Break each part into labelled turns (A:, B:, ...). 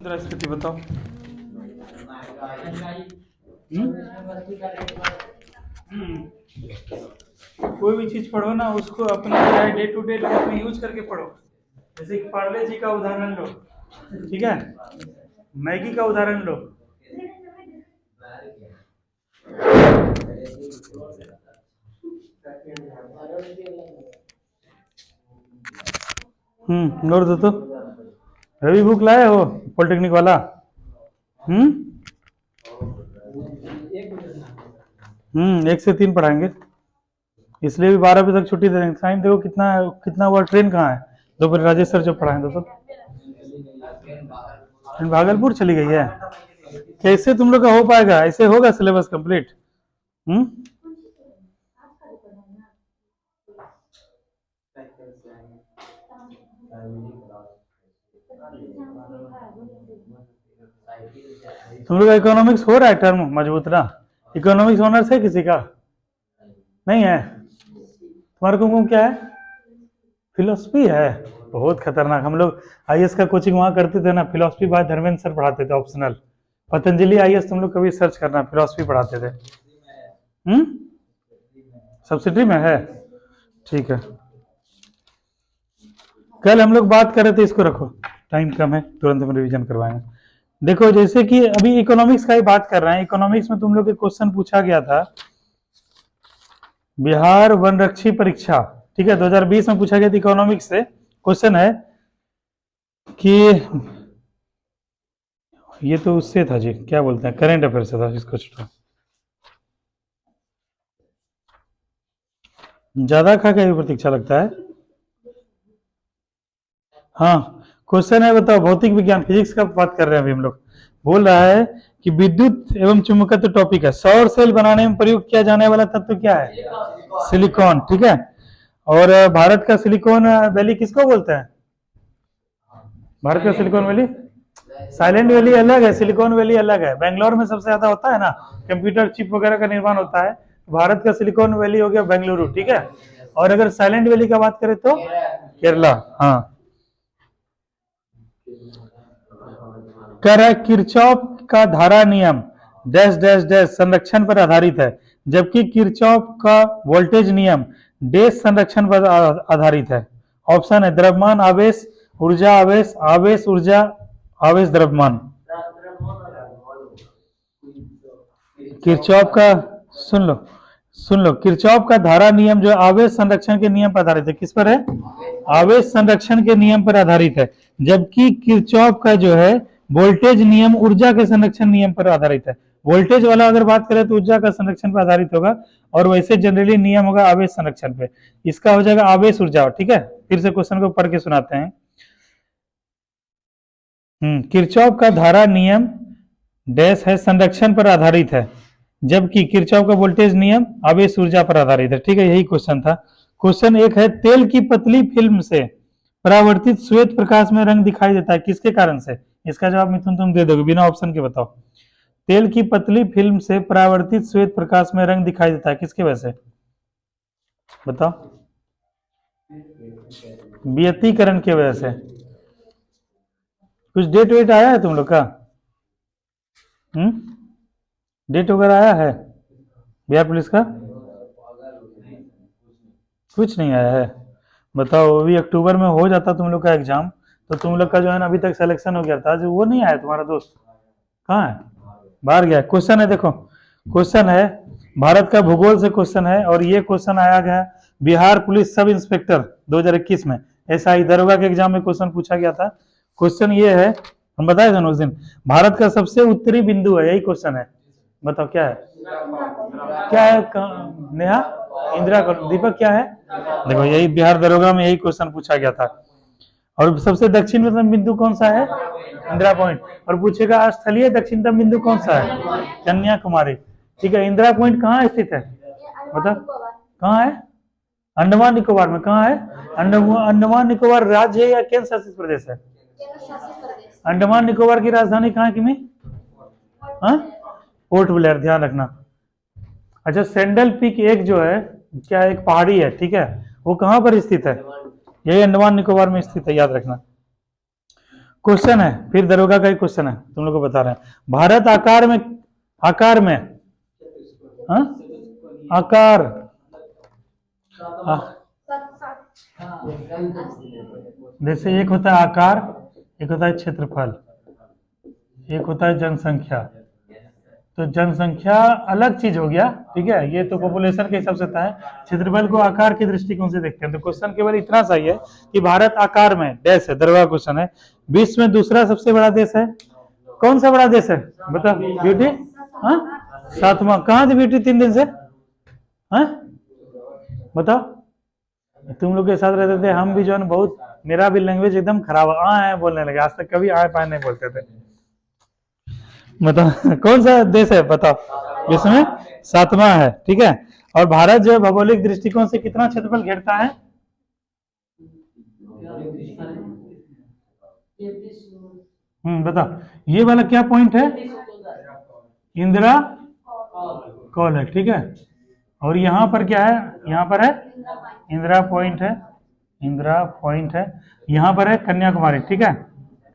A: मुद्रास्फीति बताओ। कोई भी चीज पढ़ो ना, उसको अपने डे टू डे लाइफ में यूज करके पढ़ो। जैसे कि पार्ले जी का उदाहरण लो, ठीक है, मैगी का उदाहरण लो। नोट दो तो। रवि बुक लाए हो पॉलिटेक्निक वाला? एक से 3 पढ़ाएंगे, इसलिए भी 12 बजे तक छुट्टी दे देंगे। टाइम देखो कितना कितना हुआ। ट्रेन कहाँ है? दोपहर राजेश सर जो पढ़ाएंगे तो ट्रेन भागलपुर चली गई है। कैसे तुम लोग का हो पाएगा? ऐसे होगा सिलेबस कंप्लीट? तुम लोग का इकोनॉमिक्स हो रहा है टर्म मजबूत ना? इकोनॉमिक्स ऑनर्स है किसी का? नहीं है? तुम्हारे को क्या है? फिलोसफी है। बहुत खतरनाक। हम लोग आईएएस का कोचिंग वहां करते थे ना, फिलोसफी बाय धर्मेंद्र सर पढ़ाते थे, ऑप्शनल। पतंजलि आईएएस तुम लोग कभी सर्च करना, फिलोसफी पढ़ाते थे। सब्सिडी में है? ठीक है। कल हम लोग बात कर रहे थे, इसको रखो, टाइम कम है, तुरंत हम रिवीजन करवाएंगे। देखो जैसे कि अभी इकोनॉमिक्स का ही बात कर रहे हैं। इकोनॉमिक्स में तुम लोग के क्वेश्चन पूछा गया था, बिहार वनरक्षी परीक्षा, ठीक है, 2020 में पूछा गया था इकोनॉमिक्स से। क्वेश्चन है कि ये तो उससे था जी, क्या बोलते हैं, करेंट अफेयर से था, इसको छोड़ो। ज्यादा खा के प्रतीक्षा लगता है। हाँ, क्वेश्चन है, बताओ, भौतिक विज्ञान फिजिक्स का बात कर रहे हैं अभी हम लोग। बोल रहा है कि विद्युत एवं चुंबकत्व टॉपिक है। सौर सेल बनाने में प्रयोग किया जाने वाला तत्व क्या है? सिलिकॉन, ठीक है। और भारत का सिलिकॉन वैली किसको बोलते हैं? भारत का सिलिकॉन वैली, साइलेंट वैली अलग है, सिलिकॉन वैली अलग है। बेंगलोर में सबसे ज्यादा होता है ना, कंप्यूटर चिप वगैरह का निर्माण होता है। भारत का सिलिकॉन वैली हो गया बेंगलुरु, ठीक है। और अगर साइलेंट वैली का बात करें तो केरला। हाँ, कह रहा है किरचॉफ का धारा नियम डैश डैश डैश संरक्षण पर आधारित है, जबकि किरचॉफ का वोल्टेज नियम डैश संरक्षण पर आधारित है। ऑप्शन है द्रव्यमान आवेश, ऊर्जा आवेश, आवेश ऊर्जा, आवेश द्रव्यमान। किरचॉफ का, सुन लो, किरचॉफ का धारा नियम जो आवेश संरक्षण के नियम पर आधारित है। किस पर है? आवेश संरक्षण के नियम पर आधारित है। जबकि किरचॉफ का जो है वोल्टेज नियम ऊर्जा के संरक्षण नियम पर आधारित है। वोल्टेज वाला अगर बात करें तो ऊर्जा का संरक्षण पर आधारित होगा, और वैसे जनरली नियम होगा आवेश संरक्षण पे। इसका हो जाएगा आवेश ऊर्जा, ठीक है। फिर से क्वेश्चन को पढ़ के सुनाते हैं। किरचॉफ का धारा नियम डैश है संरक्षण पर आधारित है, जबकि किरचॉफ का वोल्टेज नियम आवेश ऊर्जा पर आधारित है, ठीक है। यही क्वेश्चन था। क्वेश्चन एक है, तेल की पतली फिल्म से परावर्तित श्वेत प्रकाश में रंग दिखाई देता है, किसके कारण से? इसका जवाब मिथुन तुम दे दोगे बिना ऑप्शन के, बताओ। तेल की पतली फिल्म से परावर्तित श्वेत प्रकाश में रंग दिखाई देता है, किसके वजह से? बताओ। व्यतिकरण की वजह से। कुछ डेट वेट आया है तुम लोग का? डेट वगैरह आया है बिहार पुलिस का? कुछ नहीं आया है। बताओ, अभी अक्टूबर में हो जाता तुम लोग का एग्जाम, तो तुम लोग का जो है ना अभी तक सिलेक्शन हो गया था, जो वो नहीं आया तुम्हारा दोस्त, कहाँ है? बाहर गया। क्वेश्चन है, देखो क्वेश्चन है, भारत का भूगोल से क्वेश्चन है, और ये क्वेश्चन आया गया बिहार पुलिस सब इंस्पेक्टर 2021 में। एसआई दरोगा के एग्जाम में क्वेश्चन पूछा गया था। क्वेश्चन ये है, हम बताए थे उस दिन, भारत का सबसे उत्तरी बिंदु है, यही क्वेश्चन है। बताओ क्या है? क्या है नेहा? इंदिरा। दीपक क्या है? देखो यही बिहार दरोगा में यही क्वेश्चन पूछा गया था। और सबसे दक्षिणतम बिंदु कौन सा है? इंदिरा पॉइंट। और पूछेगा स्थलीय दक्षिणतम बिंदु कौन सा है? कन्याकुमारी, ठीक है। इंदिरा पॉइंट कहाँ स्थित है? बता, कहाँ है? अंडमान निकोबार में। कहाँ है? अंडमान निकोबार राज्य है या केंद्र शासित प्रदेश है? अंडमान निकोबार की राजधानी कहाँ है किमी? पोर्ट ब्लेयर, ध्यान रखना। अच्छा, सेंडल पीक एक जो है, क्या एक पहाड़ी है, ठीक है, वो कहां पर स्थित है? यही अंडमान निकोबार में स्थित है, याद रखना। क्वेश्चन है, फिर दरोगा का ही क्वेश्चन है, तुम लोग को बता रहे हैं। भारत आकार में हाँ? आकार जैसे एक होता है आकार, एक होता है क्षेत्रफल, एक होता है जनसंख्या। तो जनसंख्या अलग चीज हो गया, ठीक है, ये तो पॉपुलेशन के हिसाब से होता है। क्षेत्रफल को आकार के दृष्टिकोण से देखते हैं। तो क्वेश्चन केवल इतना सही है कि भारत आकार में डैश है, दरवा क्वेश्चन है। विश्व में दूसरा सबसे बड़ा देश है, कौन सा बड़ा देश है बताओ? ब्यूटी, हाँ, सातवां। कहाँ थी ब्यूटी 3 दिन से? हाँ बताओ। तुम लोग के साथ रहते थे, हम भी जो है ना, बहुत, मेरा भी लैंग्वेज एकदम खराब है बोलने लगे। आज तक कभी आए पाए नहीं बोलते थे। बताओ कौन सा देश है बताओ? विश्व में 7वां है, ठीक है। और भारत जो है भौगोलिक दृष्टिकोण से कितना क्षेत्रफल घेरता है? बताओ, ये वाला क्या पॉइंट है? इंदिरा कॉल है, ठीक है। और यहाँ पर क्या है? यहाँ पर है इंदिरा पॉइंट है, इंदिरा पॉइंट है। यहाँ पर है कन्याकुमारी, ठीक है,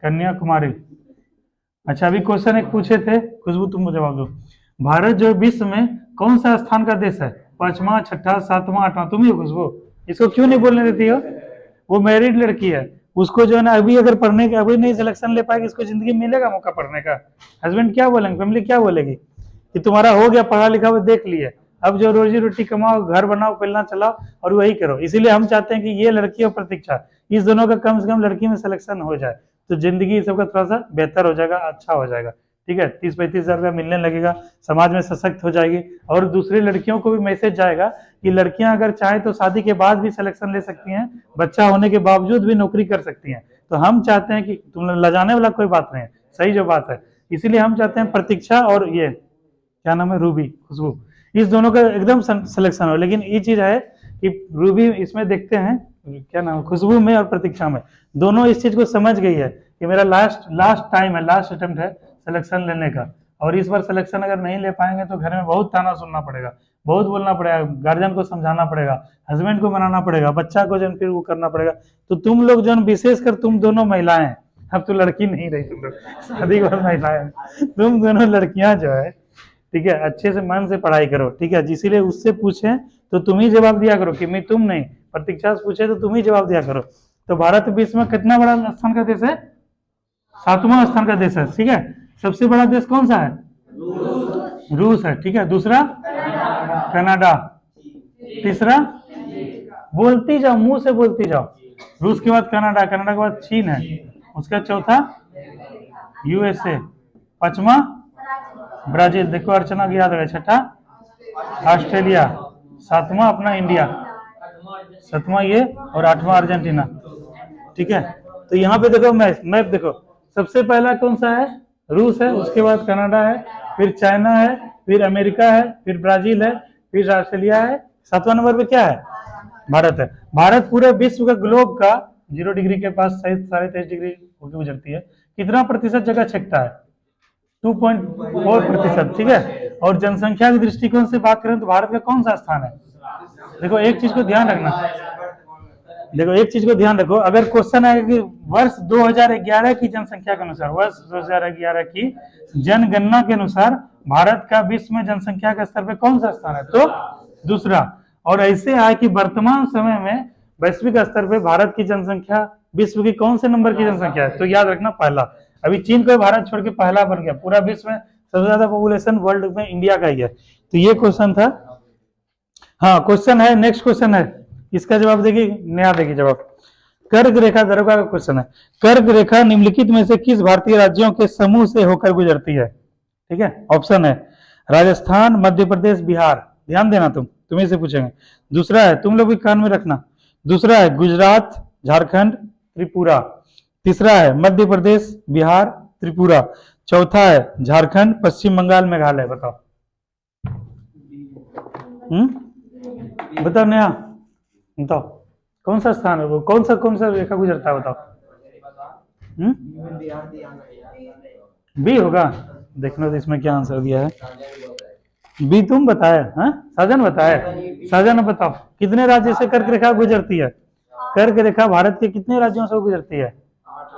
A: कन्याकुमारी। अच्छा, अभी क्वेश्चन एक पूछे थे, खुशबू तुम जवाब दो। भारत जो विश्व में कौन सा स्थान का देश है? 5वां, 6ठा, 7वां, 8वां? तुम ही हो खुशबू, इसको क्यों नहीं बोलने देती हो? वो मैरिड लड़की है, उसको जो है ना अभी अगर पढ़ने का अभी नहीं सिलेक्शन ले पाएगी, इसको जिंदगी में मिलेगा मौका पढ़ने का? हस्बैंड क्या बोलेंगे, फैमिली क्या बोलेगी कि तुम्हारा हो गया पढ़ा लिखा, वो देख लिए, अब जो रोजी रोटी कमाओ, घर बनाओ, पहलना चलाओ और वही करो। इसीलिए हम चाहते हैं कि ये लड़की और प्रतीक्षा, इस दोनों का कम से कम लड़की में सिलेक्शन हो जाए, तो जिंदगी सबका थोड़ा सा बेहतर हो जाएगा, अच्छा हो जाएगा, ठीक है। 30-35 हजार रुपया मिलने लगेगा, समाज में सशक्त हो जाएगी। और दूसरी लड़कियों को भी मैसेज जाएगा कि लड़कियां अगर चाहे तो शादी के बाद भी सिलेक्शन ले सकती हैं, बच्चा होने के बावजूद भी नौकरी कर सकती हैं। तो हम चाहते हैं कि तुम लजाने वाला कोई बात नहीं है, सही जो बात है। इसीलिए हम चाहते हैं प्रतीक्षा और ये क्या नाम है, रूबी, खुशबू, इस दोनों का एकदम सिलेक्शन हो। लेकिन ये चीज है कि रूबी इसमें देखते हैं, क्या नाम, खुशबू में और प्रतीक्षा में, दोनों इस चीज को समझ गई है कि मेरा लास्ट टाइम है, लास्ट अटेम्प्ट है सिलेक्शन लेने का। और इस बार सिलेक्शन अगर नहीं ले पाएंगे तो घर में बहुत ताना सुनना पड़ेगा, बहुत बोलना पड़ेगा, गार्जियन को समझाना पड़ेगा, हस्बैंड को मनाना पड़ेगा, बच्चा को जो फिर वो करना पड़ेगा। तो तुम लोग जो विशेषकर तुम दोनों महिलाएं, अब तो लड़की नहीं रही, तुम लोग शादी के बाद महिलाएं, तुम दोनों लड़कियां जो है, ठीक है, अच्छे से मन से पढ़ाई करो, ठीक है। इसीलिए उससे पूछे तो तुम ही जवाब दिया करो कि मैं, तुम नहीं, प्रतीक्षा से पूछे तो तुम ही जवाब दिया करो। तो भारत विश्व में कितना बड़ा स्थान का देश है? 7वां स्थान का देश है, ठीक है। सबसे बड़ा देश कौन सा है? रूस है, ठीक है। दूसरा कनाडा, तीसरा, बोलती जाओ, मुंह से बोलती जाओ। रूस के बाद कनाडा, कनाडा के बाद चीन है, उसका चौथा यूएसए, 5वां ब्राजील, देखो अर्चना को याद है, 6ठा ऑस्ट्रेलिया, 7वां अपना इंडिया, 7वां ये, और 8वां अर्जेंटीना, ठीक है। तो यहाँ पे देखो मैप देखो, सबसे पहला कौन सा है? रूस है, उसके बाद कनाडा है, फिर चाइना है, फिर अमेरिका है, फिर ब्राजील है, फिर ऑस्ट्रेलिया है, 7वां नंबर पे क्या है? भारत है। भारत पूरे विश्व का, ग्लोब का 0 डिग्री के पास 23.5 डिग्री होकर गुजरती है। कितना प्रतिशत जगह छेकता है? 2.4%, ठीक है। और जनसंख्या के दृष्टिकोण से बात करें तो भारत का कौन सा स्थान है? देखो एक चीज को ध्यान रखना, देखो एक चीज को ध्यान रखो, अगर क्वेश्चन है कि वर्ष 2011 की जनसंख्या के अनुसार, वर्ष 2011 की जनगणना के अनुसार भारत का विश्व में जनसंख्या के स्तर पे कौन सा स्थान है? तो दूसरा। और ऐसे है कि वर्तमान समय में वैश्विक स्तर पे भारत की जनसंख्या विश्व की कौन से नंबर की जनसंख्या है? तो याद रखना पहला। अभी चीन को भारत छोड़ के पहला बन गया, पूरा विश्व में सबसे ज्यादा पॉपुलेशन वर्ल्ड में इंडिया का ही है। तो ये क्वेश्चन था। हाँ क्वेश्चन है, नेक्स्ट क्वेश्चन है, इसका जवाब देगी नया, देगी जवाब। कर्क रेखा दरोगा का क्वेश्चन है। कर्क रेखा निम्नलिखित में से किस भारतीय राज्यों के समूह से होकर गुजरती है? ठीक है, ऑप्शन है राजस्थान, मध्य प्रदेश, बिहार। ध्यान देना, तुम्हें से पूछेंगे। दूसरा है, तुम लोग भी कान में रखना, दूसरा है गुजरात, झारखंड, त्रिपुरा। तीसरा है मध्य प्रदेश, बिहार, त्रिपुरा। चौथा है झारखंड, पश्चिम बंगाल, मेघालय। बताओ बताओ नया, बताओ कौन सा स्थान है वो, कौन सा रेखा गुजरता है? बताओ। बी होगा, देखना तो इसमें क्या आंसर दिया है। बी तुम बताए? हाँ साजन बताए, साजन बताओ कितने राज्य से कर्क रेखा गुजरती है? कर्क रेखा भारत के कितने राज्यों से गुजरती है?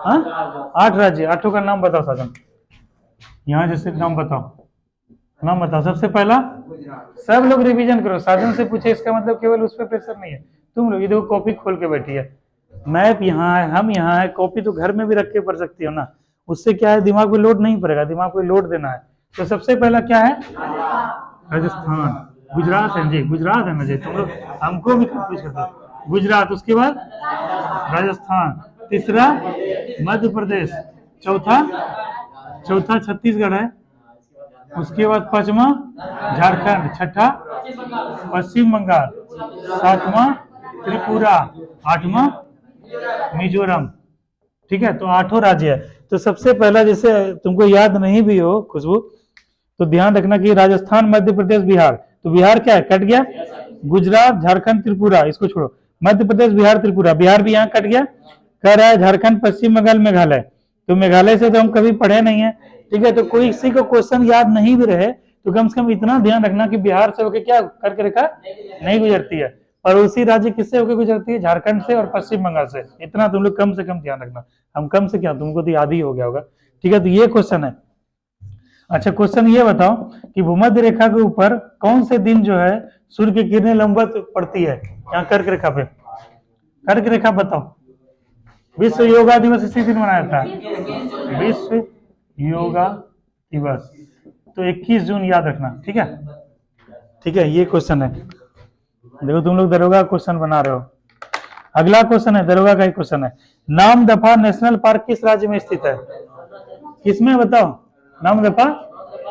A: हाँ 8 राज्य, 8 का नाम बताओ साजन। यहाँ जैसे नाम बताओ, नाम बताओ। सबसे पहला, सब लोग रिवीजन करो, साजन से पूछे इसका मतलब केवल उस पर प्रेशर नहीं है। तुम लोग ये देखो कॉपी खोल के बैठी है, मैप यहाँ है, हम यहाँ है, कॉपी तो घर में भी रख के पढ़ सकती हो ना, उससे क्या है दिमाग पे लोड नहीं पड़ेगा, दिमाग पे लोड देना है। तो सबसे पहला क्या है? राजस्थान। गुजरात है जी, गुजरात है ना जी, तुम लोग हमको भी कंफ्यूज करते हो। गुजरात, उसके बाद राजस्थान, तीसरा मध्य प्रदेश, चौथा चौथा छत्तीसगढ़ है, उसके बाद पांचवा झारखंड, छठा पश्चिम बंगाल, सातवां त्रिपुरा, आठवां मिजोरम। ठीक है, तो 8 राज्य है। तो सबसे पहला, जैसे तुमको याद नहीं भी हो खुशबू, तो ध्यान रखना कि राजस्थान, मध्य प्रदेश, बिहार। तो बिहार क्या है? कट गया। गुजरात, झारखंड, त्रिपुरा, इसको छोड़ो। मध्य प्रदेश, बिहार, त्रिपुरा, बिहार भी यहाँ कट गया। कह रहा है झारखंड, पश्चिम बंगाल, मेघालय। तो मेघालय से तो हम कभी पढ़े नहीं है, ठीक है। तो कोई किसी को क्वेश्चन याद नहीं भी रहे तो कम से कम इतना ध्यान रखना कि बिहार से होकर क्या करके रेखा नहीं गुजरती है, पड़ोसी राज्य किससे होकर गुजरती है? झारखंड से और पश्चिम बंगाल से। इतना तुम लोग कम से कम ध्यान रखना। हम कम से क्या, तुमको तो याद ही हो गया होगा, ठीक है। तो ये क्वेश्चन है। अच्छा, क्वेश्चन ये बताओ कि भूमध्य रेखा के ऊपर कौन से दिन जो है सूर्य की किरणें लंबवत पड़ती है? यहाँ कर्क रेखा पे, कर्क रेखा बताओ। विश्व योगा दिवस इसी दिन मनाया था, विश्व योगा दिवस, तो 21 जून याद रखना, ठीक है। ठीक है, ये क्वेश्चन है। देखो तुम लोग दरोगा क्वेश्चन बना रहे हो। अगला क्वेश्चन है, दरोगा का ही क्वेश्चन है। नामदफा नेशनल पार्क किस राज्य में स्थित है? किसमें बताओ? नामदफा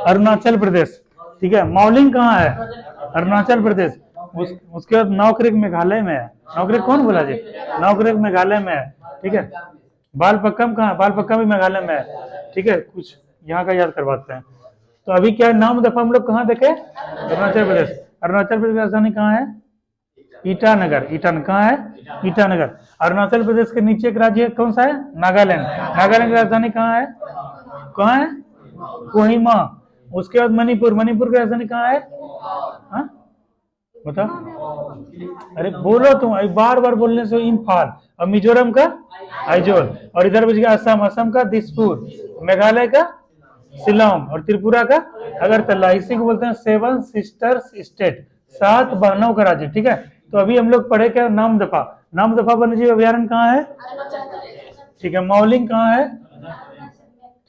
A: अरुणाचल प्रदेश, ठीक है। मौलिंग कहाँ है? अरुणाचल प्रदेश। उसके बाद नौकरेक मेघालय में है। नौकरेक कौन बोला जी? नौकरेक मेघालय में है, ठीक है। बालपक्कम कहाँ? बालपक्कम भी मेघालय में है, ठीक है। कुछ यहाँ का याद करवाते हैं। तो अभी क्या है, नामदफा हम लोग कहाँ देखे? अरुणाचल प्रदेश। अरुणाचल प्रदेश की राजधानी कहाँ है? ईटानगर। ईटानगर कहाँ है? ईटानगर। अरुणाचल प्रदेश के नीचे एक राज्य कौन सा है? नागालैंड। नागालैंड की राजधानी कहाँ है? कहाँ है? कोहिमा। उसके बाद मणिपुर। मणिपुर की राजधानी कहाँ है? हाँ बताओ, अरे बोलो तुम, बार बार बोलने से। इम्फाल। और मिजोरम का आइजोल। और इधर बच गया असम। असम का दिसपुर। मेघालय का शिलोंग। और त्रिपुरा का अगरतला। इसी को बोलते हैं 7 सिस्टर्स स्टेट, 7 बहनों का राज्य, ठीक है। तो अभी हम लोग पढ़े क्या? नामदफा। नामदफा वन्यजीव अभ्यारण्य कहाँ है? ठीक है। मौलिंग कहाँ है?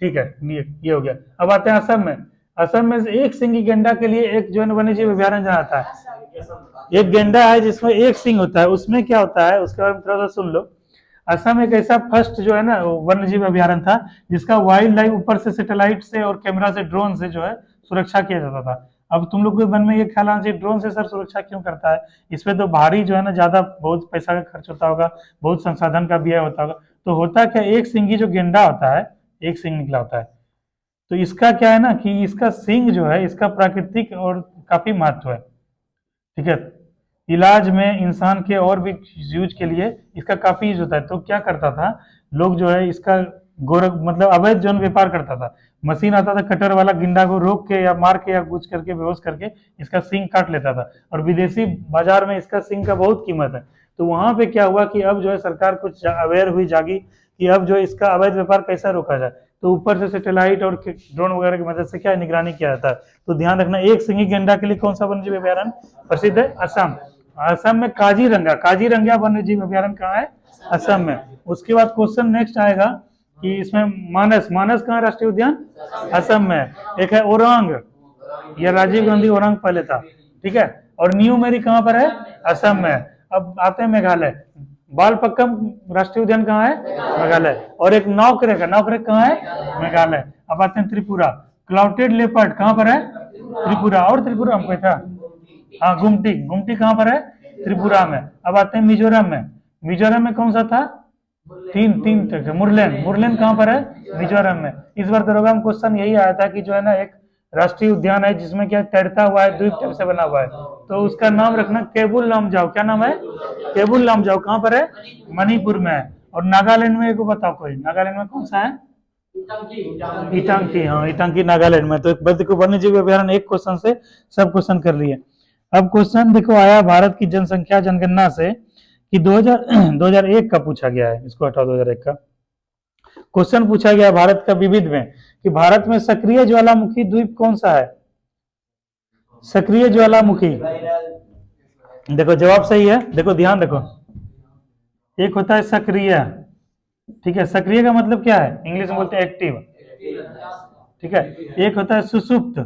A: ठीक है, ये हो गया। अब आते हैं असम में। असम में एक सिंगी गेंडा के लिए एक जो है वन्यजीव अभ्यारण्य जहाँ आता है, एक गेंडा है जिसमें एक सिंग होता है। उसमें क्या होता है उसके बारे में थोड़ा सा सुन लो। असम एक ऐसा फर्स्ट जो है ना वन्यजीव अभ्यारण्य था जिसका वाइल्ड लाइफ ऊपर से सैटेलाइट से और कैमरा से, ड्रोन से जो है सुरक्षा किया जाता था। अब तुम लोग के मन में ये ख्याल आना चाहिए ड्रोन से सर सुरक्षा क्यों करता है? इसमें तो भारी जो है ना ज्यादा बहुत पैसा का खर्च होता होगा, बहुत संसाधन का व्यय होता होगा। तो होता क्या, एक सिंगी जो गेंडा होता है, एक सिंग निकला होता है। तो इसका क्या है ना कि इसका सिंग जो है इसका प्राकृतिक और काफी महत्व है, ठीक है। इलाज में इंसान के और भी यूज के लिए इसका काफी यूज होता है। तो क्या करता था लोग जो है इसका गोरख मतलब अवैध जौन व्यापार करता था। मशीन आता था कटर वाला, गेंडा को रोक के या मार के या कुछ करके बेहोश करके इसका सिंग काट लेता था। और विदेशी बाजार में इसका सिंग का बहुत कीमत है। तो वहां पे क्या हुआ कि अब जो है सरकार कुछ अवेयर हुई, जागी कि अब जो इसका अवैध व्यापार कैसा रोका जाए। तो ऊपर से सैटेलाइट और ड्रोन वगैरह की मदद से क्या निगरानी किया जाता है। तो ध्यान रखना, एक सिंगी गेंडा के लिए कौन सा वन्यजीव अभ्यारण्य प्रसिद्ध है? असम। असम में काजीरंगा। काजीरंगा वन्यजीव अभ्यारण्य कहाँ है? असम में। उसके बाद क्वेश्चन नेक्स्ट आएगा कि इसमें मानस। मानस कहाँ राष्ट्रीय उद्यान? असम में। एक है ओरांग, यह राजीव गांधी ओरांग पहले था, ठीक है। और न्यू मेरी कहाँ पर है? असम में। अब आते हैं मेघालय। बालपक्कम राष्ट्रीय उद्यान कहाँ है? मेघालय। और एक नौकरेक। नौकरेक कहाँ है? मेघालय। अब आते हैं त्रिपुरा। क्लाउडेड लेपर्ड कहाँ पर है? त्रिपुरा। और त्रिपुरा में था, हाँ गुमटी। गुमटी कहाँ पर है? त्रिपुरा में। अब आते हैं मिजोरम में। मिजोरम में कौन सा था? तीन मुरलेन। मुरलेन कहाँ पर है? मिजोरम में। इस बार दरोगा में क्वेश्चन यही आया था कि जो है ना एक राष्ट्रीय उद्यान है जिसमें क्या तैरता हुआ है, द्वीप टाइप से बना हुआ है, तो उसका नाम रखना केबुल लामजाओ। क्या नाम है? केबुल लामजाओ। कहाँ पर है? मणिपुर में है। और नागालैंड में एक बताओ कोई, नागालैंड में कौन सा है? ईटांकी। हाँ ईटांकी नागालैंड में। तो देखो वन्यजीव अभ्यारण्य एक क्वेश्चन से सब क्वेश्चन कर लिए। अब क्वेश्चन देखो आया भारत की जनसंख्या जनगणना से कि 2001 का पूछा गया है। इसको हटाओ 2001 का। क्वेश्चन पूछा गया भारत का विविध में कि भारत में सक्रिय ज्वालामुखी द्वीप कौन सा है? सक्रिय ज्वालामुखी, देखो जवाब सही है, देखो ध्यान देखो, एक होता है सक्रिय, ठीक है, सक्रिय का मतलब क्या है, इंग्लिश में बोलते हैं एक्टिव, ठीक है, एक होता है सुसुप्त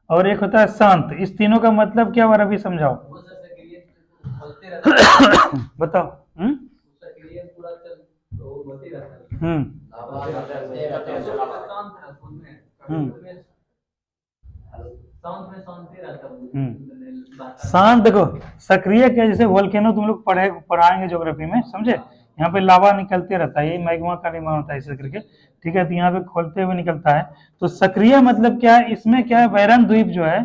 A: और एक होता है शांत। इस तीनों का मतलब क्या हुआ अभी समझाओ। बताओ। हम्म शांत, देखो सक्रिय क्या, जैसे वोल्केनो तुम लोग पढ़ाएंगे ज्योग्राफी में, समझे, यहाँ पे लावा निकलते रहता है, ये मैग्मा का निर्माण होता है इसी करके, ठीक है, तो यहाँ पे खोलते हुए निकलता है। तो सक्रिय मतलब क्या है, इसमें क्या है, बैरन द्वीप जो है,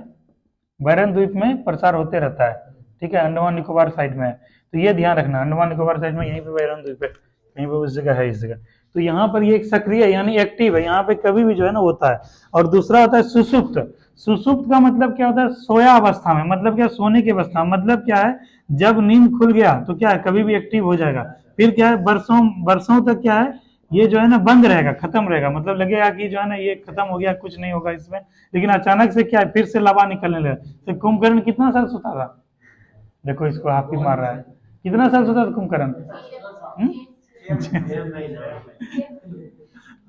A: बैरन द्वीप में प्रसार होते रहता है, ठीक है, अंडमान निकोबार साइड में है, तो ये ध्यान रखना, अंडमान निकोबार साइड में यहीं पे बैरन द्वीप है, कहीं पे उस जगह है, इस जगह, तो यहाँ पर ये एक सक्रिय यानी एक्टिव है, यहाँ पे कभी भी जो है ना होता है। और दूसरा होता है सुसुप्त। सुसुप्त का मतलब क्या होता है, सोया अवस्था में, मतलब क्या, सोने की अवस्था, मतलब क्या है, जब नींद खुल गया तो क्या है, कभी भी एक्टिव हो जाएगा, फिर क्या है, वर्षों वर्षों तक क्या है, ये जो है ना बंद रहेगा, खत्म रहेगा, मतलब लगेगा कि जो है ना ये खत्म हो गया, कुछ नहीं होगा इसमें, लेकिन अचानक से क्या है, फिर से लावा निकलने लगा। तो कुंभकर्ण कितना साल सोता था, देखो इसको हाथी मार रहा है, कितना साल सोता था कुंभकर्ण?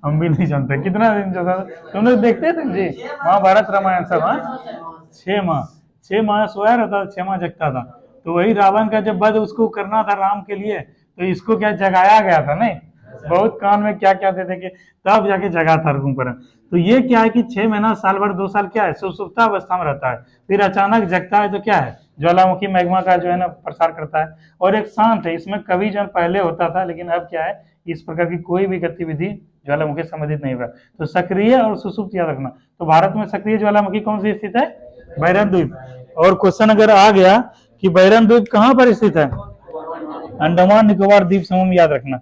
A: हम भी नहीं जानते कितना दिन सोता था, तुम लोग देखते थे जी महाभारत रामायण सब, हाँ, 6 माह, 6 माह सोया रहता था, 6 माह जगता था, तो वही रावण का जब वध उसको करना था राम के लिए, तो इसको क्या जगाया गया था, नहीं बहुत कान में क्या क्या देते कि तब जाके जगा था कुंभकर्ण। तो ये क्या है कि 6 महीना साल भर 2 साल क्या है, सुसुप्ता अवस्था में रहता है, फिर अचानक जगता है, तो क्या है, ज्वालामुखी मैग्मा का जो है ना प्रसार करता है। और एक शांत है, इसमें कभी जो पहले होता था, लेकिन अब क्या है, इस प्रकार की कोई भी गतिविधि ज्वालामुखी संबंधित नहीं हुआ। तो सक्रिय और सुसुप्त याद रखना। तो भारत में सक्रिय ज्वालामुखी कौन सी स्थित है, बैरन द्वीप। और क्वेश्चन अगर आ गया कि बैरन द्वीप कहां पर स्थित है, अंडमान निकोबार द्वीप समूह में, याद रखना।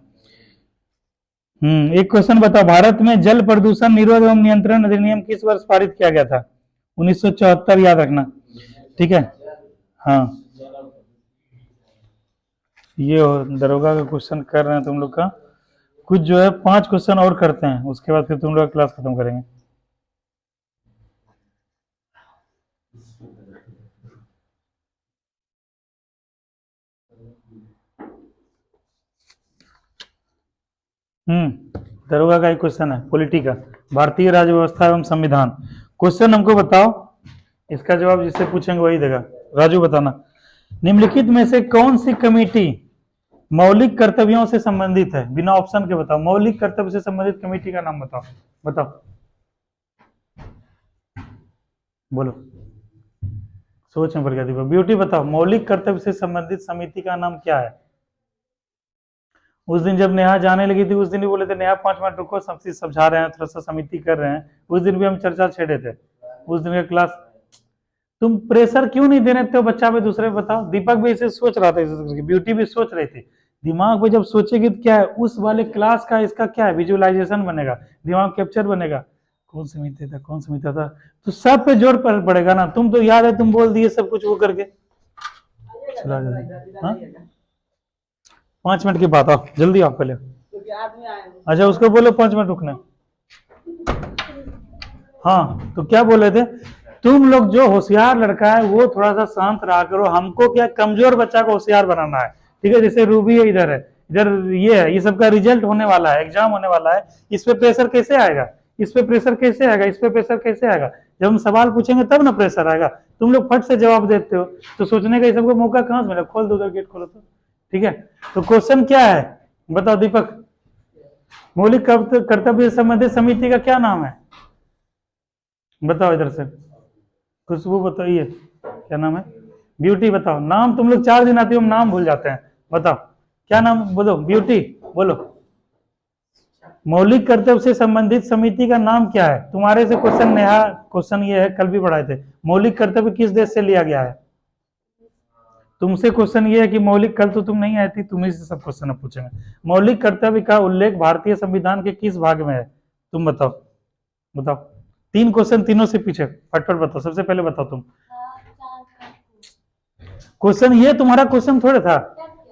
A: एक क्वेश्चन बताओ, भारत में जल प्रदूषण निरोध एवं नियंत्रण अधिनियम किस वर्ष पारित किया गया था? 1974, याद रखना, ठीक है। हाँ, ये दरोगा का क्वेश्चन कर रहे हैं तुम लोग का, कुछ जो है 5 क्वेश्चन और करते हैं, उसके बाद फिर तुम लोग क्लास खत्म करेंगे। दरोगा का एक क्वेश्चन है, पॉलिटी का, भारतीय राज्य व्यवस्था एवं संविधान। क्वेश्चन हमको बताओ, इसका जवाब जिससे पूछेंगे वही देगा। राजू बताना, निम्नलिखित में से कौन सी कमेटी मौलिक कर्तव्यों से संबंधित है, बिना ऑप्शन के बताओ, मौलिक कर्तव्य से संबंधित कमेटी का नाम बताओ, बताओ, बोलो, सोच में पड़ गया दीपक। ब्यूटी बताओ, मौलिक कर्तव्य से संबंधित समिति का नाम क्या है? उस दिन जब नेहा जाने लगी थी, उस दिन भी बोले थे नेहा 5 मिनट रुको, सब चीज समझा रहे हैं, थोड़ा सा समिति कर रहे हैं, उस दिन भी हम चर्चा छेड़े थे, उस दिन का क्लास। तुम प्रेशर क्यों नहीं देने थे बच्चा पे दूसरे, बताओ। दीपक भी इसे सोच रहा था, ब्यूटी भी सोच रही थी, दिमाग पे जब सोचेगी तो क्या है, उस वाले क्लास का इसका क्या है, विजुअलाइजेशन बनेगा, दिमाग कैप्चर बनेगा, कौन समिति था, कौन समिति था, तो सब पे जोर पड़ेगा ना। तुम तो याद है, तुम बोल दिए सब कुछ वो करके, चला हाँ 5 मिनट की बात, आओ जल्दी आओ पहले। अच्छा उसको बोलो 5 मिनट रुकने। हाँ तो क्या बोले थे, तुम लोग जो होशियार लड़का है वो थोड़ा सा शांत रहा करो, हमको क्या कमजोर बच्चा को होशियार बनाना है, ठीक है। जैसे रूबी है, इधर ये है, ये सबका रिजल्ट होने वाला है, एग्जाम होने वाला है, इस पे प्रेशर कैसे आएगा, इस पे प्रेशर कैसे आएगा, इस पे प्रेशर कैसे आएगा, जब हम सवाल पूछेंगे तब ना प्रेशर आएगा। तुम लोग फट से जवाब देते हो, तो सोचने का ये सबको मौका कहां से मिला, खोल दो उधर गेट खोलो तो, ठीक है। तो क्वेश्चन क्या है बताओ दीपक, मौलिक कर्तव्य संबंधित समिति का क्या नाम है, बताओ इधर से, खुशबू बताइए क्या नाम है, ब्यूटी बताओ, नाम तुम लोग 4 दिन आती हो, हम नाम भूल जाते हैं, बताओ क्या नाम, बोलो ब्यूटी बोलो, मौलिक कर्तव्य से संबंधित समिति का नाम क्या है। तुम्हारे से क्वेश्चन नेहा, क्वेश्चन ये है, कल भी पढ़ाए थे, मौलिक कर्तव्य किस देश से लिया गया है। तुमसे क्वेश्चन ये है कि मौलिक, कल तो तुम नहीं आई थी, तुम्ही से सब क्वेश्चन अब पूछेंगे। मौलिक कर्तव्य का उल्लेख भारतीय संविधान के किस भाग में है, तुम बताओ, बताओ। 3 क्वेश्चन, तीनों से पीछे, फटफट बताओ, सबसे पहले बताओ तुम। क्वेश्चन ये तुम्हारा क्वेश्चन थोड़ा था,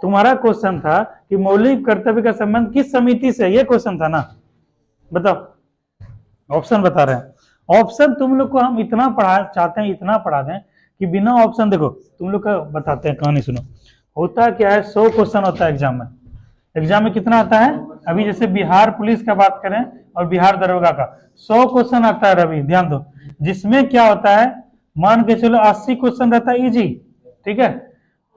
A: तुम्हारा क्वेश्चन था कि मौलिक कर्तव्य का संबंध किस समिति से, ये क्वेश्चन था ना, बताओ। ऑप्शन बता रहे हैं, ऑप्शन तुम लोग को हम इतना पढ़ा चाहते हैं, इतना पढ़ा दें कि बिना ऑप्शन, देखो तुम लोग का बताते हैं कहानी सुनो। होता क्या है, 100 क्वेश्चन होता है एग्जाम में। एग्जाम में कितना आता है, अभी जैसे बिहार पुलिस का बात करें और बिहार दरोगा का 100 क्वेश्चन आता है रवि, ध्यान दो। जिसमें क्या होता है, मान के चलो 80 क्वेश्चन रहता है इजी, ठीक है,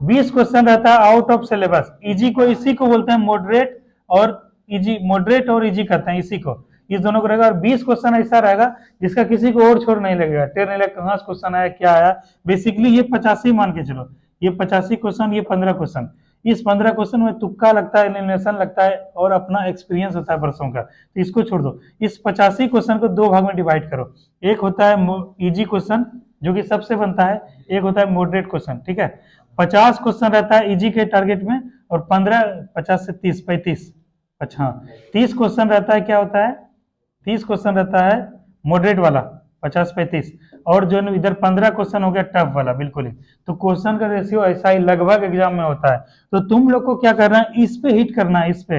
A: 20 क्वेश्चन रहता है आउट ऑफ सिलेबस। इजी को इसी को बोलते हैं मॉडरेट, और इजी, मॉडरेट और इजी कहते हैं इसी को, इस दोनों को रहेगा। और 20 क्वेश्चन ऐसा रहेगा जिसका किसी को और छोड़ नहीं लगेगा, टेर नहीं लगेगा कहाँ से क्वेश्चन आया क्या आया। बेसिकली ये 85 मान के चलो, ये 85 क्वेश्चन, ये 15 क्वेश्चन। इस 15 क्वेश्चन में तुक्का लगता है, एलिमिनेशन लगता है, और अपना एक्सपीरियंस होता है बरसों का, तो इसको छोड़ दो। इस 85 क्वेश्चन को दो भाग में डिवाइड करो, एक होता है इजी क्वेश्चन जो कि सबसे बनता है, एक होता है मॉडरेट क्वेश्चन, ठीक है। 50 क्वेश्चन रहता है इजी के टारगेट में, और 15, 50 से 30, 35, अच्छा 30 क्वेश्चन रहता है, क्या होता है, 30 क्वेश्चन रहता है मॉडरेट वाला, 50, 35, और जो इधर 15 क्वेश्चन हो गया टफ वाला, बिल्कुल ही। तो क्वेश्चन का रेशियो ऐसा ही लगभग एग्जाम में होता है। तो तुम लोग को क्या करना है, इस पे हिट करना है, इस पे,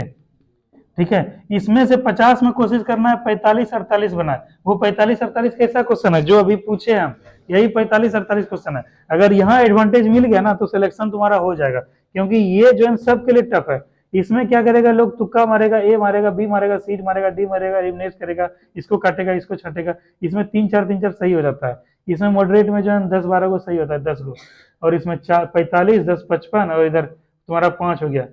A: ठीक है। इसमें से 50 में कोशिश करना है 45, 48 बनाए। वो 45, 48 कैसा क्वेश्चन है जो अभी पूछे हम, यही 45, 48 क्वेश्चन है। अगर यहाँ एडवांटेज मिल गया ना तो सिलेक्शन तुम्हारा हो जाएगा, क्योंकि ये जो है सबके लिए टफ है। इसमें क्या करेगा, लोग तुक्का मारेगा, ए मारेगा, बी मारेगा, सी मारेगा, डी मारेगा, एलिमिनेट करेगा, इसको काटेगा, इसको छटेगा। इसमें 3-4 सही हो जाता है। इसमें मॉडरेट में जो है 10-12 को सही होता है, 10 को, और इसमें 45, 10, 55, और इधर तुम्हारा 5 हो गया,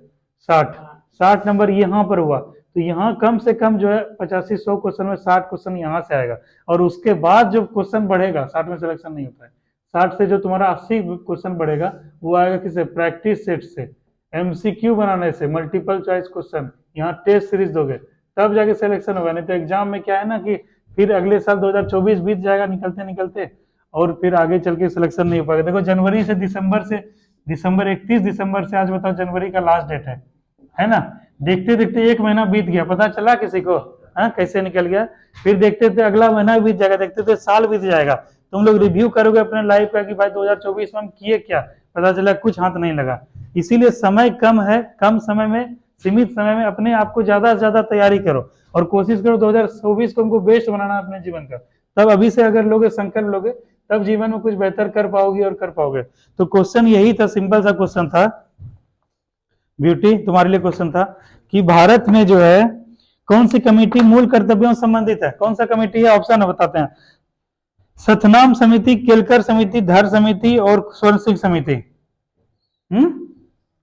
A: 60 नंबर यहाँ पर हुआ। तो यहाँ कम से कम जो है 85-100 क्वेश्चन में 60 क्वेश्चन यहाँ से आएगा, और उसके बाद जो क्वेश्चन बढ़ेगा, 60 में सिलेक्शन नहीं होता है, 60 से जो तुम्हारा 80 क्वेश्चन बढ़ेगा वो आएगा किससे, प्रैक्टिस सेट से, एमसीक्यू बनाने से, मल्टीपल चॉइस क्वेश्चन, यहाँ टेस्ट सीरीज दोगे तब जाके सिलेक्शन होगा। नहीं तो एग्जाम में क्या है ना कि फिर अगले साल 2024 बीत जाएगा निकलते निकलते, और फिर आगे चल के सिलेक्शन नहीं हो पाएगा। देखो जनवरी से दिसंबर 31 दिसंबर से आज बताओ जनवरी का लास्ट डेट है ना। देखते देखते 1 महीना बीत गया, पता चला किसी को, हाँ कैसे निकल गया। फिर देखते थे अगला महीना बीत जाएगा, देखते थे साल बीत जाएगा। तुम लोग रिव्यू करोगे अपने लाइफ का कि भाई 2024 में हम किए क्या, पता चला कुछ हाथ नहीं लगा। इसीलिए समय कम है, कम समय में, सीमित समय में अपने आप को ज्यादा से ज्यादा तैयारी करो, और कोशिश करो 2024 को हमको बेस्ट बनाना अपने जीवन का। तब अभी से अगर लोगे, संकल्प लोगे, तब जीवन में कुछ बेहतर कर पाओगे और कर पाओगे। तो क्वेश्चन यही था, सिंपल सा क्वेश्चन था ब्यूटी, तुम्हारे लिए क्वेश्चन था कि भारत में जो है कौन सी कमेटी मूल कर्तव्यों से संबंधित है। कौन सा कमेटी है, ऑप्शन बताते हैं, सतनाम समिति, केलकर समिति, धर समिति और स्वर्ण सिंह समिति।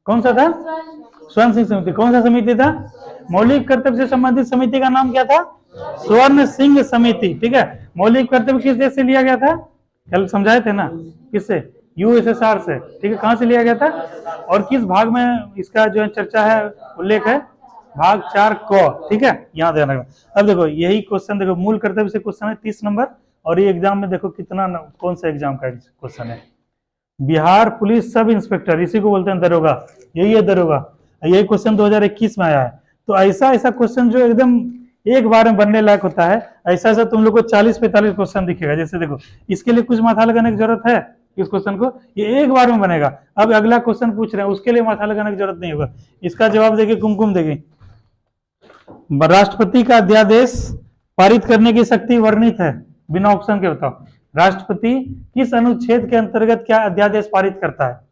A: कौन सा था, स्वर्ण सिंह समिति। कौन सा समिति था, मौलिक कर्तव्य से संबंधित समिति का नाम क्या था, स्वर्ण सिंह समिति, ठीक है। मौलिक कर्तव्य किस देश से लिया गया था, कल समझाए थे ना, किससे, यूएसएसआर से, ठीक है। कहां से लिया गया था, और किस भाग में इसका जो है चर्चा है, उल्लेख है, भाग 4 क, ठीक है, यहाँ ध्यान रखना। अब देखो यही क्वेश्चन, देखो मूल कर्तव्य से क्वेश्चन है 30 नंबर, और ये एग्जाम में देखो कितना, कौन सा एग्जाम का क्वेश्चन है, बिहार पुलिस सब इंस्पेक्टर, इसी को बोलते हैं दरोगा, यही है दरोगा। यही क्वेश्चन 2021 में आया है। तो ऐसा ऐसा क्वेश्चन जो एकदम एक बार में बनने लायक होता है, ऐसा ऐसा तुम लोग को 40-45 क्वेश्चन दिखेगा। जैसे देखो इसके लिए कुछ माथा लगाने की जरूरत है, इस क्वेश्चन को ये एक बार में बनेगा। अब अगला क्वेश्चन पूछ रहे हैं, उसके लिए माथा लगाने की जरूरत नहीं होगा। इसका जवाब देखिए, कुमकुम देगी, राष्ट्रपति का अध्यादेश पारित करने की शक्ति वर्णित है, बिना ऑप्शन के बताओ। राष्ट्रपति किस अनुच्छेद के अंतर्गत क्या अध्यादेश पारित करता है।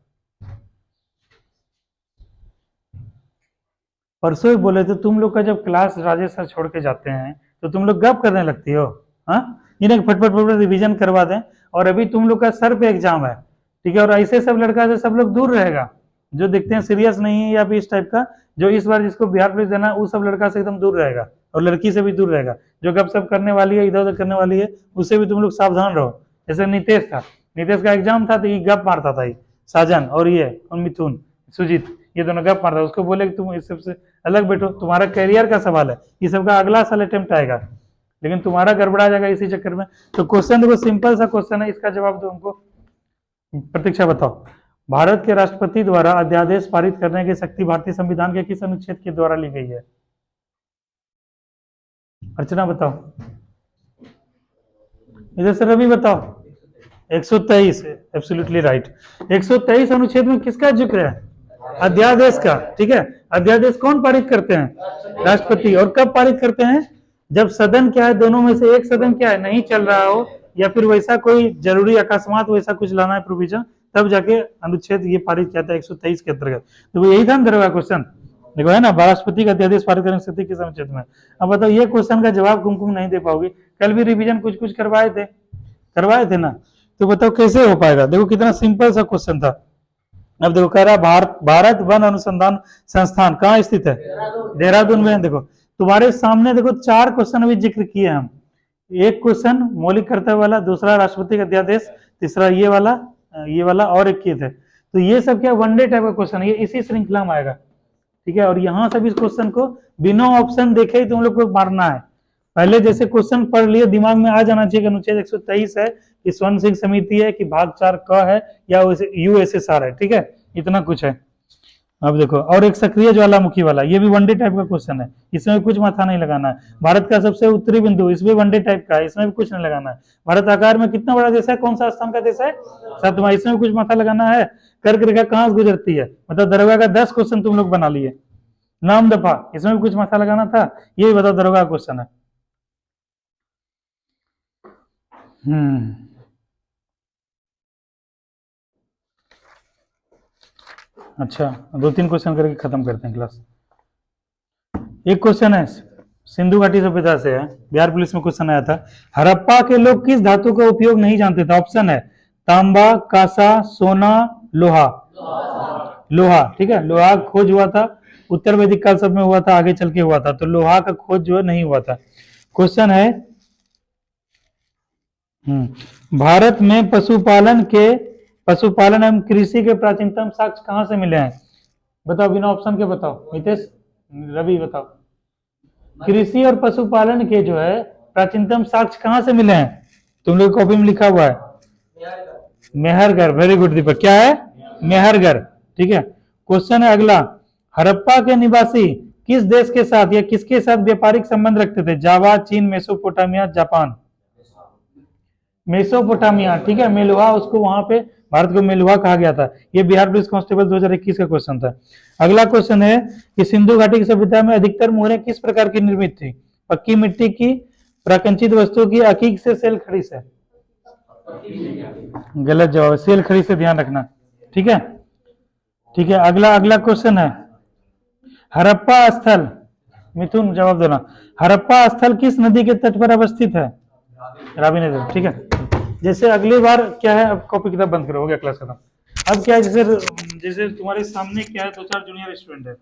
A: परसों ही बोले थे तुम लोग का जब क्लास राजेश सर छोड़ के जाते हैं तो तुम लोग गप करने लगती हो, हाँ, इन्हें फटफट फटफट रिवीजन करवा दें। और अभी तुम लोग का सर पे एग्जाम है, ठीक है, और ऐसे सब लड़का से सब लोग दूर रहेगा, जो दिखते हैं सीरियस नहीं है या भी इस टाइप का, जो इस बार जिसको बिहार पुलिस देना है, वो सब लड़का से एकदम दूर रहेगा, और लड़की से भी दूर रहेगा। जो गप सप करने वाली है, इधर उधर करने वाली है, उससे भी तुम लोग सावधान रहो। जैसे नितेश था, नितेश का एग्जाम था तो ये गप मारता था, साजन और ये और मिथुन, सुजीत, ये दोनों गप मारता। उसको बोले कि तुम इस सबसे अलग बैठो, तुम्हारा करियर का सवाल है, ये सबका अगला साल अटेम्प्ट आएगा, लेकिन तुम्हारा गड़बड़ा जाएगा इसी चक्कर में। तो क्वेश्चन देखो सिंपल सा क्वेश्चन है, इसका जवाब दो हमको। प्रतीक्षा बताओ, भारत के राष्ट्रपति द्वारा अध्यादेश पारित करने की शक्ति भारतीय संविधान के किस अनुच्छेद के द्वारा ली गई है। अर्चना बताओ, इधर से रवि बताओ। 123, एब्सोल्युटली राइट। 123 अनुच्छेद में किसका जिक्र है, अध्यादेश का, ठीक है। अध्यादेश कौन पारित करते हैं? राष्ट्रपति। और कब पारित करते हैं? जब सदन क्या है, दोनों में से एक सदन क्या है, नहीं चल रहा हो, या फिर वैसा कोई जरूरी अकस्मात वैसा कुछ लाना है प्रोविजन, तब जाके अनुच्छेद ये पारित किया था 123 के अंतर्गत। तो वो यही था ना दरोगा क्वेश्चन, देखो है ना, राष्ट्रपति का अध्यादेश पारित करने की स्थिति किस अनुच्छेद में। अब बताओ, ये क्वेश्चन का जवाब कुमकुम नहीं दे पाओगे, कल भी रिवीजन कुछ कुछ करवाए थे ना, तो बताओ कैसे हो पाएगा। देखो कितना सिंपल सा क्वेश्चन था। अब देखो कह रहा भारत वन अनुसंधान संस्थान कहाँ स्थित है? देहरादून में। देखो तुम्हारे सामने देखो 4 क्वेश्चन अभी जिक्र किए हम। एक क्वेश्चन मौलिक कर्तव्य वाला, दूसरा राष्ट्रपति का अध्यादेश, तीसरा ये वाला और एक किए थे। तो ये सब क्या वनडे टाइप का क्वेश्चन है, ये इसी श्रृंखला में आएगा, ठीक है। और यहाँ सब इस क्वेश्चन को बिना ऑप्शन देखे ही तुम लोग को मारना है। पहले जैसे क्वेश्चन पढ़ लिए, दिमाग में आ जाना चाहिए कि अनुच्छेद 123 है, कि स्वर्ण सिंह समिति है, कि भाग 4 क है, या यूएसएसआर है, ठीक है, इतना कुछ है। अब देखो, और एक सक्रिय ज्वालामुखी वाला, ये भी वनडे टाइप का क्वेश्चन है, इसमें कुछ माथा नहीं लगाना है। भारत का सबसे उत्तरी बिंदु, इसमें वनडे टाइप का है, इसमें भी कुछ नहीं लगाना है। भारत आकार में कितना बड़ा देश है, कौन सा स्थान का देश है? 7वां, इसमें भी कुछ माथा लगाना है। कर्क रेखा कहां से गुजरती है, मतलब दरोगा का 10 क्वेश्चन तुम लोग बना लिए। नाम दफा, इसमें भी कुछ माथा लगाना था, ये भी बताओ दरोगा का क्वेश्चन है। अच्छा, 2-3 क्वेश्चन करके खत्म करते हैं क्लास। एक क्वेश्चन है सिंधु घाटी सभ्यता से है, बिहार पुलिस में क्वेश्चन आया था। हड़प्पा के लोग किस धातु का उपयोग नहीं जानते थे? ऑप्शन है तांबा, कांसा, सोना, लोहा। लोहा, ठीक है। लोहा खोज हुआ था उत्तर वैदिक काल सब में हुआ था, आगे चल के हुआ था, तो लोहा का खोज जो है नहीं हुआ था। क्वेश्चन है भारत में पशुपालन एवं कृषि के प्राचीनतम साक्ष्य कहां से मिले हैं? बताओ, बिना ऑप्शन के बताओ। नितेश, रवि बताओ। कृषि और पशुपालन के जो है प्राचीनतम साक्ष्य कहां से मिले हैं? तुम लोग कॉपी में लिखा हुआ है मेहरगढ़। वेरी गुड दीपक, क्या है? मेहरगढ़, ठीक है। क्वेश्चन है अगला, हड़प्पा के निवासी किस देश के साथ या किसके साथ व्यापारिक संबंध रखते थे? जावा, चीन, मेसोपोटामिया, जापान। मेसोपोटामिया, ठीक है। मेलुहा, उसको वहां पे भारत को मेलुहा कहा गया था। ये बिहार पुलिस कांस्टेबल 2021 का क्वेश्चन था। अगला क्वेश्चन है कि सिंधु घाटी की सभ्यता में अधिकतर मोहरें किस प्रकार की निर्मित थी? पक्की मिट्टी की, प्राकंचित वस्तु की, अकीक से, सेल खड़ी से? गलत जवाब, सेल खड़ी से, ध्यान रखना, ठीक है। ठीक है, अगला क्वेश्चन है हड़प्पा स्थल, मिथुन जवाब देना। हड़प्पा स्थल किस नदी के तट पर अवस्थित है? रावी नदी, ठीक है। जैसे अगली बार क्या है, अब कॉपी किताब बंद करो, हो गया क्लास खत्म। अब क्या है, जैसे तुम्हारे सामने क्या है, 2-4 जूनियर स्टूडेंट है,